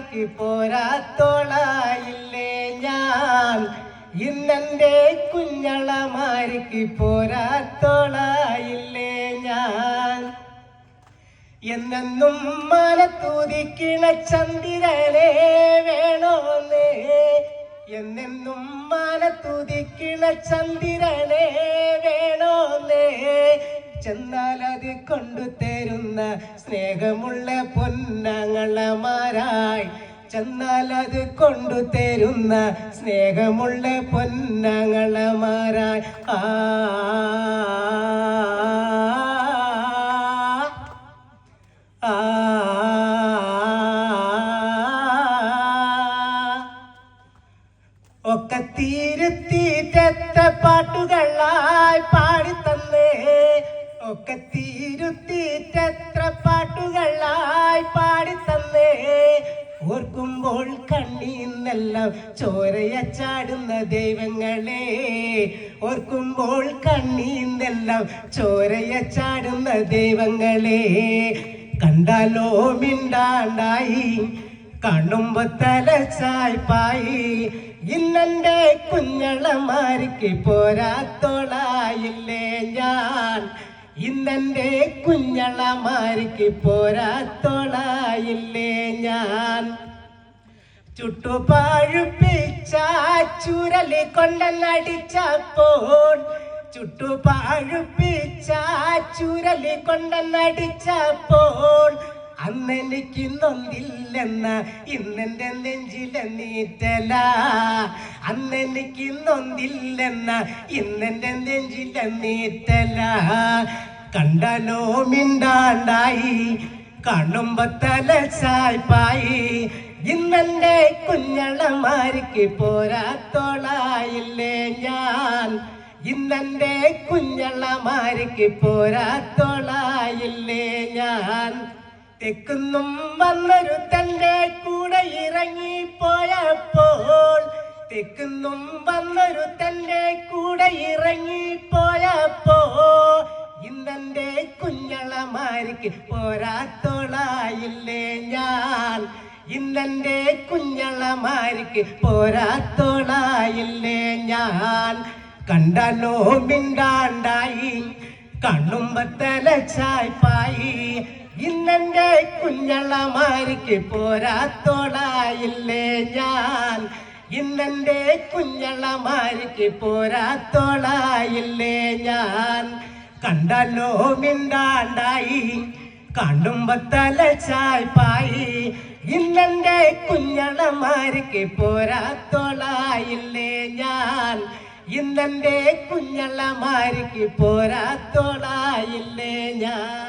കുഞ്ഞളമാരിക്ക് പോരാത്തോളായില്ലേ ഞാൻ. ഇന്നെൻ്റെ കുഞ്ഞളമാരിക്ക് പോരാത്തോളായില്ലേ ഞാൻ. എന്നെന്നും മാനത്തൂതിക്കിണ ചന്ദ്രനെ വേണോന്നേ, എന്നെന്നും മാനത്തൂതിക്കിണ ചന്ദ്രനെ വേണോന്നേ. ചെന്നാൽ അത് കൊണ്ടുതരുന്ന സ്നേഹമുള്ള പൊന്നങ്ങളമാരായി, ചെന്നാൽ അത് കൊണ്ടുതരുന്ന സ്നേഹമുള്ള പൊന്നങ്ങളമാരായി. ഒക്കെ തീരുത്തിറ്റ പാട്ടുകളായി പാടിത്തന്നേ, ഒക്കെ തീരുത്തിറ്റ പാട്ടുകളായി പാടിത്തന്നേ. ഓർക്കുമ്പോൾ കണ്ണീന്നെല്ലാം ചോരയച്ചാടുന്ന ദൈവങ്ങളെ, ഓർക്കുമ്പോൾ കണ്ണീന്നെല്ലാം ചോരയച്ചാടുന്ന ദൈവങ്ങളെ. കണ്ടാലോ മിണ്ടാണ്ടായി, കാണുമ്പോ തലച്ചായ്പായി. ഇന്നെൻ്റെ കുഞ്ഞളമാരിക്ക് പോരാത്തോളായില്ലേ ഞാൻ. ഇന്നെൻ്റെ കുഞ്ഞളമാരിക്ക് പോരാത്തോളായില്ലേ ഞാൻ. ചുട്ടുപാഴുപ്പിച്ച ചുരലി കൊണ്ടെന്നടിച്ചപ്പോൾ, ചുട്ടുപാഴുപ്പിച്ച ചുരലി കൊണ്ടെന്നടിച്ചപ്പോൾ അന്നെനിക്ക് നൊന്തില്ലെന്ന ഇന്നെൻ്റെ നെഞ്ചിലെ നീറ്റല. അന്നെനിക്ക് നൊന്തില്ലെന്ന ഇന്നെൻ്റെ നെഞ്ചിലെ നീറ്റല. കണ്ടാലോ മിണ്ടാണ്ടായി, കാണുമ്പോ തലച്ചായ്പായി. ഇന്നെൻ്റെ കുഞ്ഞളമാരിക്ക് പോരാത്തോളായില്ലേ ഞാൻ. ഇന്നെൻ്റെ കുഞ്ഞളമാരിക്ക് പോരാത്തോളായില്ലേ ഞാൻ. തെക്കുന്നും വന്നൊരു തൻ്റെ കൂടെ ഇറങ്ങിപ്പോയപ്പോൾ, തെക്കുന്നും വന്നൊരു തൻ്റെ കൂടെ ഇറങ്ങിപ്പോയപ്പോ ഇന്നെൻ്റെ കുഞ്ഞളമാരിക്ക് പോരാത്തോളായില്ലേ ഞാൻ. ഇന്നെൻ്റെ കുഞ്ഞളമാരിക്ക് പോരാത്തോളായില്ലേ ഞാൻ. കണ്ടാലോ മിണ്ടാണ്ടായി, കാണുമ്പോ തലച്ചായ്പായി. ഇന്നെൻ്റെ കുഞ്ഞളമാരിക്ക് പോരാത്തോളായില്ലേ ഞാൻ. ഇന്നെൻ്റെ കുഞ്ഞളമാരിക്ക് പോരാത്തോളായില്ലേ ഞാൻ. കണ്ടാലോ മിണ്ടാണ്ടായി, കാണുമ്പോ തലച്ചായ്പായി. ഇന്നെൻ്റെ കുഞ്ഞളമാരിക്ക് പോരാത്തോളായില്ലേ ഞാൻ. ഇന്നെൻ്റെ കുഞ്ഞളമാരിക്ക് പോരാത്തോളായില്ലേ ഞാൻ.